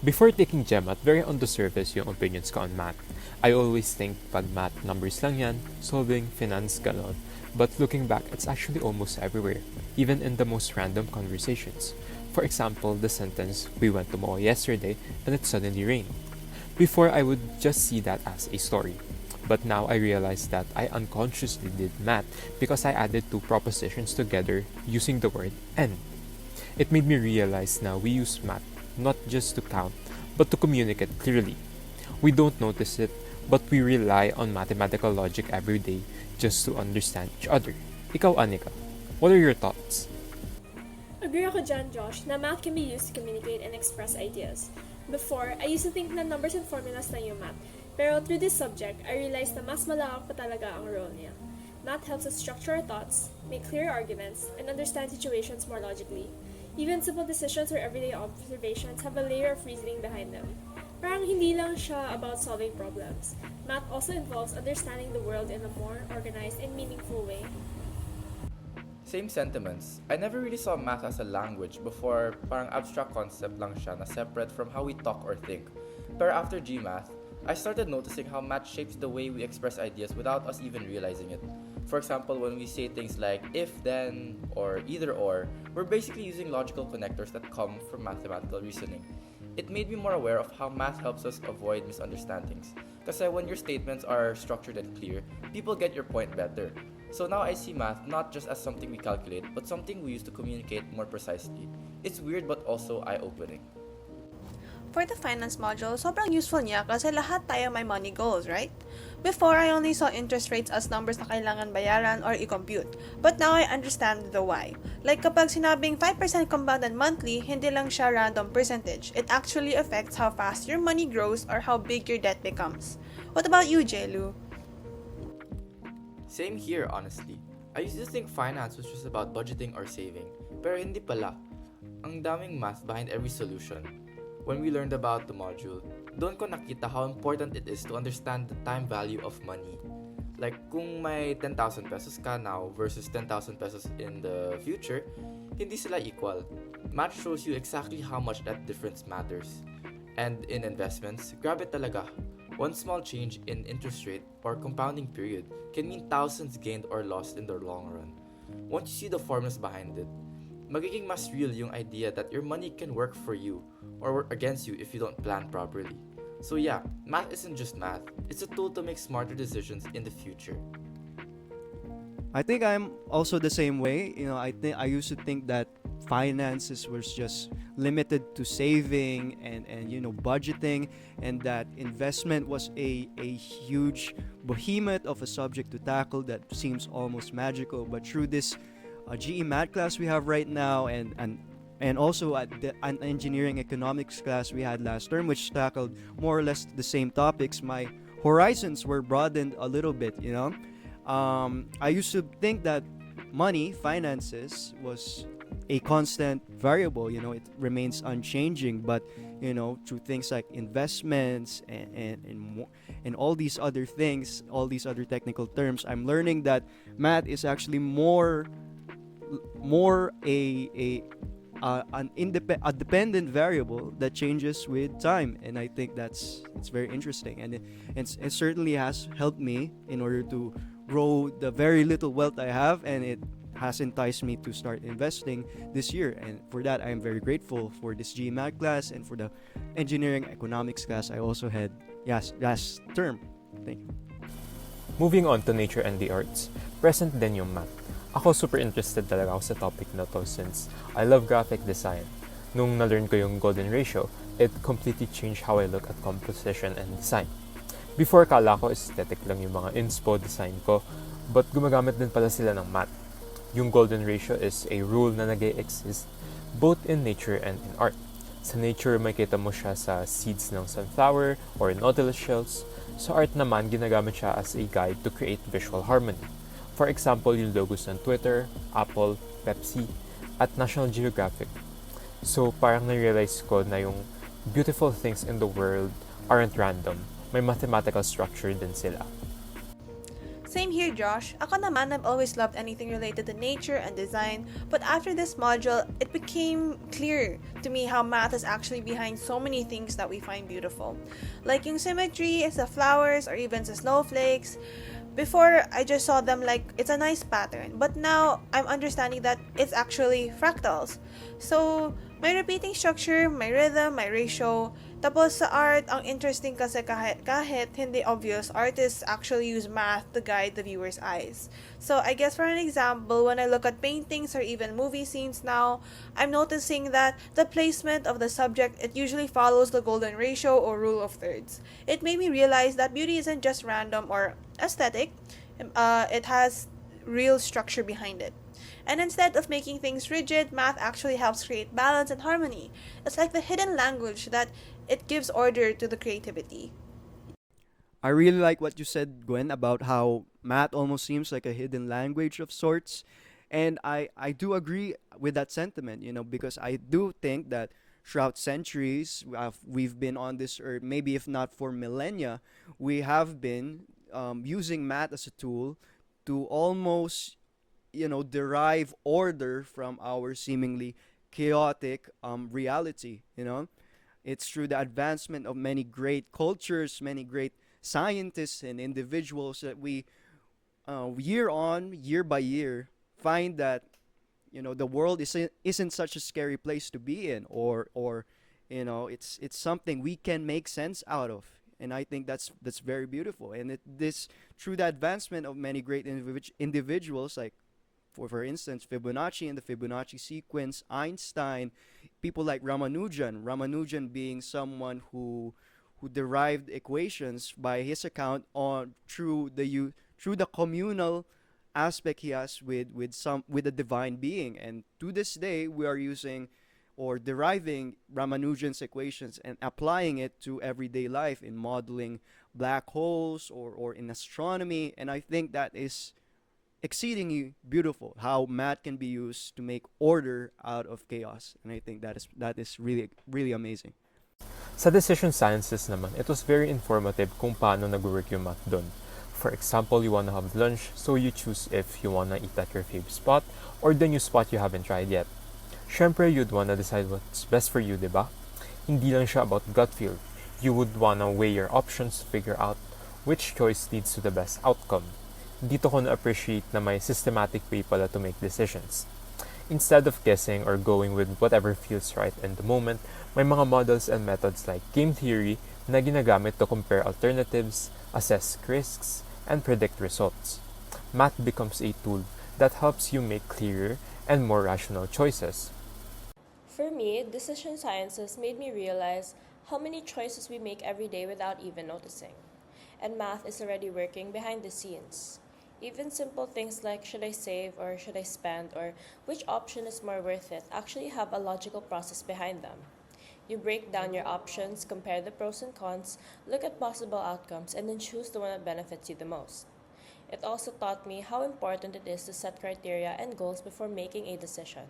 Before taking GEMAT, very on the surface yung opinions ko on math. I always think pag math, numbers lang yan, solving, finance, ganon. But looking back, it's actually almost everywhere, even in the most random conversations. For example, the sentence, we went to mall yesterday and it suddenly rained. Before, I would just see that as a story. But now I realize that I unconsciously did math because I added two propositions together using the word and. It made me realize now we use math not just to count, but to communicate clearly. We don't notice it, but we rely on mathematical logic every day just to understand each other. Ikaw, Anika, what are your thoughts? Agree ako dyan, Josh, na math can be used to communicate and express ideas. Before, I used to think na numbers and formulas lang yung math. Pero through this subject, I realized na mas malawak pa talaga ang role niya. Math helps us structure our thoughts, make clear arguments, and understand situations more logically. Even simple decisions or everyday observations have a layer of reasoning behind them. Parang hindi lang siya about solving problems. Math also involves understanding the world in a more organized and meaningful way. Same sentiments. I never really saw math as a language before, parang abstract concept lang siya na separate from how we talk or think. Pero after GMath, I started noticing how math shapes the way we express ideas without us even realizing it. For example, when we say things like if, then, or either or, we're basically using logical connectors that come from mathematical reasoning. It made me more aware of how math helps us avoid misunderstandings. Kasi when your statements are structured and clear, people get your point better. So now I see math not just as something we calculate, but something we use to communicate more precisely. It's weird but also eye-opening. For the finance module, sobrang useful niya kasi lahat tayo may money goals, right? Before, I only saw interest rates as numbers na kailangan bayaran or i-compute. But now I understand the why. Like kapag sinabing 5% compounded monthly, hindi lang siya random percentage. It actually affects how fast your money grows or how big your debt becomes. What about you, Jelu? Same here, honestly. I used to think finance was just about budgeting or saving. Pero hindi pala. Ang daming math behind every solution. When we learned about the module, doon ko nakita how important it is to understand the time value of money. Like, kung may 10,000 pesos ka now versus 10,000 pesos in the future, hindi sila equal. Math shows you exactly how much that difference matters. And in investments, grabe talaga. One small change in interest rate or compounding period can mean thousands gained or lost in the long run. Once you see the formulas behind it, magiging mas real yung idea that your money can work for you or work against you if you don't plan properly. So yeah, math isn't just math. It's a tool to make smarter decisions in the future. I think I'm also the same way. I used to think that finances was just limited to saving and budgeting, and that investment was a huge behemoth of a subject to tackle that seems almost magical. But through this GE math class we have right now, and also at an engineering economics class we had last term, which tackled more or less the same topics, my horizons were broadened a little bit. I used to think that money, finances, was a constant variable. It remains unchanging. But through things like investments and all these other things, all these other technical terms, I'm learning that math is actually more a dependent variable that changes with time. And I think it's very interesting, and it certainly has helped me in order to grow the very little wealth I have, and it has enticed me to start investing this year. And for that, I am very grateful for this GMAT class and for the engineering economics class I also had last term. Thank you. Moving on to nature and the arts, present din yung math. Ako super interested talaga ako sa topic na to since I love graphic design. Nung na-learn ko yung golden ratio, it completely changed how I look at composition and design. Before, kala ko aesthetic lang yung mga inspo design ko, but gumagamit din pala sila ng math. Yung golden ratio is a rule na nag-exist both in nature and in art. Sa nature, makita mo siya sa seeds ng sunflower or nautilus shells. Sa art naman, ginagamit siya as a guide to create visual harmony. For example, yung logos ng Twitter, Apple, Pepsi, at National Geographic. So parang na-realize ko na yung beautiful things in the world aren't random. May mathematical structure din sila. Same here, Josh. Ako naman, I've always loved anything related to nature and design, but after this module, it became clear to me how math is actually behind so many things that we find beautiful. Like yung symmetry, the flowers, or even the snowflakes. Before, I just saw them like it's a nice pattern, but now I'm understanding that it's actually fractals. So, may repeating structure, may rhythm, may ratio. Tapos sa art, ang interesting kasi kahit hindi obvious, artists actually use math to guide the viewer's eyes. So I guess for an example, when I look at paintings or even movie scenes now, I'm noticing that the placement of the subject, it usually follows the golden ratio or rule of thirds. It made me realize that beauty isn't just random or aesthetic, it has real structure behind it. And instead of making things rigid, math actually helps create balance and harmony. It's like the hidden language that it gives order to the creativity. I really like what you said, Gwen, about how math almost seems like a hidden language of sorts. And I do agree with that sentiment, because I do think that throughout centuries, we've been on this earth, maybe if not for millennia, we have been using math as a tool to almost, derive order from our seemingly chaotic reality. It's through the advancement of many great cultures, many great scientists and individuals that we, year by year, find that the world isn't such a scary place to be in, or it's something we can make sense out of. And I think that's very beautiful. And this through the advancement of many great individuals, like for instance, Fibonacci and the Fibonacci sequence, Einstein, people like Ramanujan being someone who derived equations by his account on through the communal aspect he has with a divine being. And to this day, we are using or deriving Ramanujan's equations and applying it to everyday life in modeling black holes or in astronomy. And I think that is exceedingly beautiful how math can be used to make order out of chaos. And I think that is really, really amazing. Sa decision sciences naman, it was very informative kung paano nag-work yung math dun. For example, you wanna have lunch, so you choose if you wanna eat at your favorite spot or the new spot you haven't tried yet. Syempre, you'd wanna decide what's best for you, diba? Hindi lang siya about gut feel. You would wanna weigh your options to figure out which choice leads to the best outcome. Dito ko na-appreciate na may systematic way pala to make decisions. Instead of guessing or going with whatever feels right in the moment, may mga models and methods like game theory na ginagamit to compare alternatives, assess risks, and predict results. Math becomes a tool that helps you make clearer and more rational choices. For me, decision sciences made me realize how many choices we make every day without even noticing. And math is already working behind the scenes. Even simple things like should I save or should I spend or which option is more worth it actually have a logical process behind them. You break down your options, compare the pros and cons, look at possible outcomes, and then choose the one that benefits you the most. It also taught me how important it is to set criteria and goals before making a decision.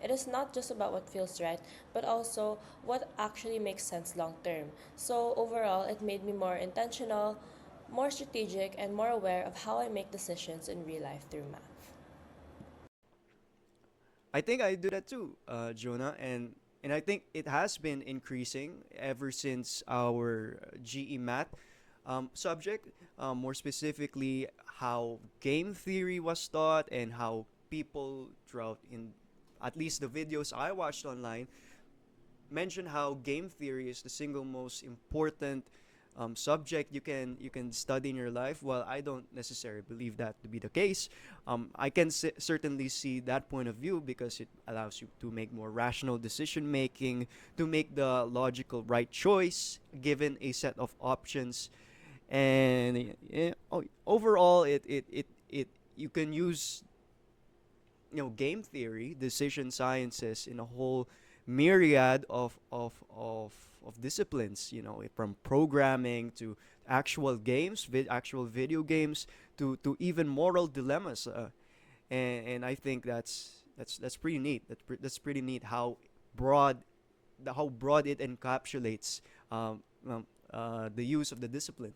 It is not just about what feels right, but also what actually makes sense long term. So overall, it made me more intentional, more strategic, and more aware of how I make decisions in real life through math. I think I do that too, Jonah, and I think it has been increasing ever since our GE Math subject, more specifically how game theory was taught and how people throughout in at least the videos I watched online mention how game theory is the single most important subject you can study in your life. Well, I don't necessarily believe that to be the case. I can certainly see that point of view because it allows you to make more rational decision making, to make the logical right choice given a set of options, and overall, it you can use game theory, decision sciences in a whole myriad of disciplines, from programming to actual games, actual video games, to even moral dilemmas, and I think that's pretty neat. That's pretty neat how broad it encapsulates the use of the discipline.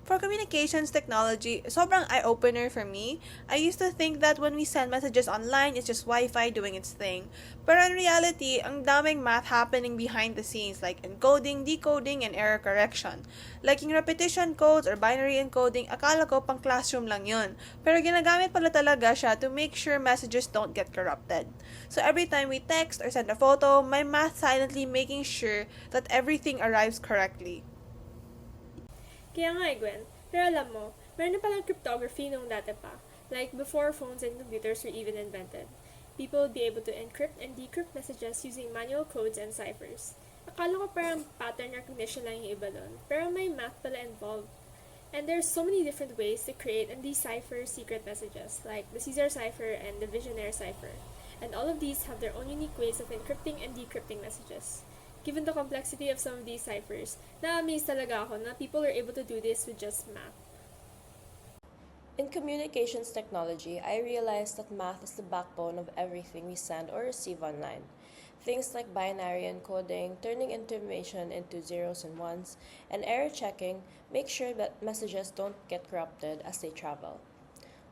For communications technology, sobrang eye-opener for me. I used to think that when we send messages online, it's just Wi-Fi doing its thing. Pero in reality, ang daming math happening behind the scenes like encoding, decoding, and error correction. Like yung repetition codes or binary encoding, akala ko pang classroom lang yun. Pero ginagamit pala talaga siya to make sure messages don't get corrupted. So every time we text or send a photo, my math silently making sure that everything arrives correctly. Kaya nga Gwen, pero alam mo, meron na palang cryptography nung dati pa, like before phones and computers were even invented. People would be able to encrypt and decrypt messages using manual codes and ciphers. Akala ko parang pattern recognition lang yung iba doon, pero may math pala involved. And there's so many different ways to create and decipher secret messages, like the Caesar cipher and the Visionaire cipher. And all of these have their own unique ways of encrypting and decrypting messages. Given the complexity of some of these ciphers, na-amaze talaga ako na people are able to do this with just math. In communications technology, I realized that math is the backbone of everything we send or receive online. Things like binary encoding, turning information into zeros and ones, and error checking make sure that messages don't get corrupted as they travel.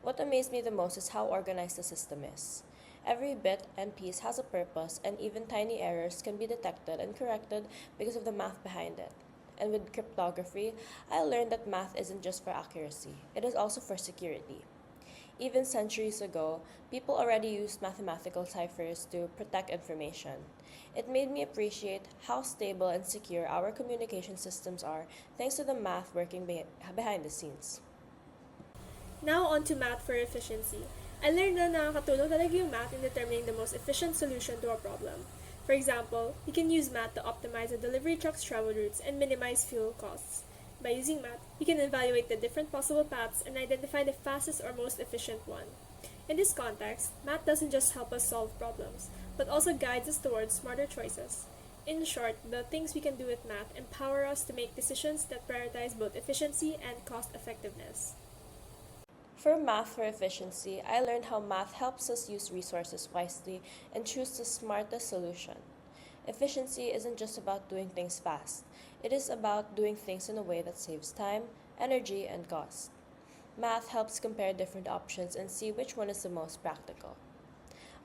What amazed me the most is how organized the system is. Every bit and piece has a purpose, and even tiny errors can be detected and corrected because of the math behind it. And with cryptography, I learned that math isn't just for accuracy, it is also for security. Even centuries ago, people already used mathematical ciphers to protect information. It made me appreciate how stable and secure our communication systems are thanks to the math working behind the scenes. Now on to math for efficiency. I learned na nakakatulong talaga yung math in determining the most efficient solution to a problem. For example, you can use math to optimize a delivery truck's travel routes and minimize fuel costs. By using math, you can evaluate the different possible paths and identify the fastest or most efficient one. In this context, math doesn't just help us solve problems, but also guides us towards smarter choices. In short, the things we can do with math empower us to make decisions that prioritize both efficiency and cost effectiveness. For math for efficiency, I learned how math helps us use resources wisely and choose the smartest solution. Efficiency isn't just about doing things fast, it is about doing things in a way that saves time, energy, and cost. Math helps compare different options and see which one is the most practical.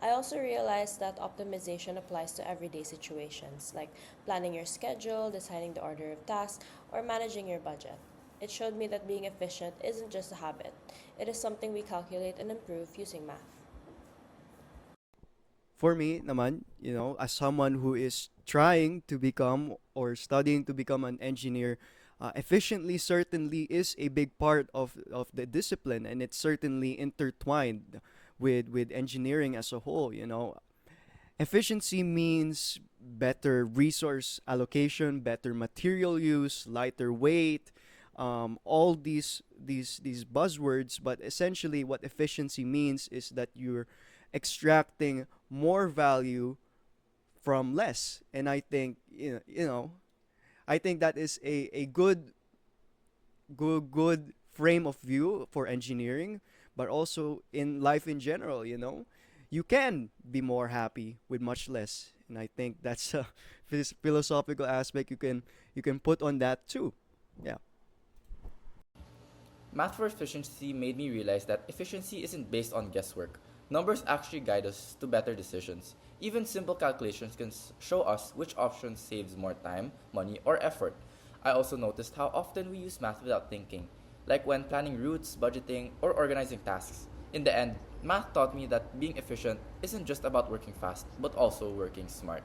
I also realized that optimization applies to everyday situations, like planning your schedule, deciding the order of tasks, or managing your budget. It showed me that being efficient isn't just a habit, it is something we calculate and improve using math. For me naman, as someone who is trying to become or studying to become an engineer, efficiently certainly is a big part of the discipline, and it's certainly intertwined with engineering as a whole. Efficiency means better resource allocation, better material use, lighter weight, all these buzzwords, but essentially what efficiency means is that you're extracting more value from less. And I think I think that is a good frame of view for engineering, but also in life in general. You can be more happy with much less, and I think that's a philosophical aspect you can put on that too. Yeah. Math for efficiency made me realize that efficiency isn't based on guesswork. Numbers actually guide us to better decisions. Even simple calculations can show us which option saves more time, money, or effort. I also noticed how often we use math without thinking, like when planning routes, budgeting, or organizing tasks. In the end, math taught me that being efficient isn't just about working fast, but also working smart.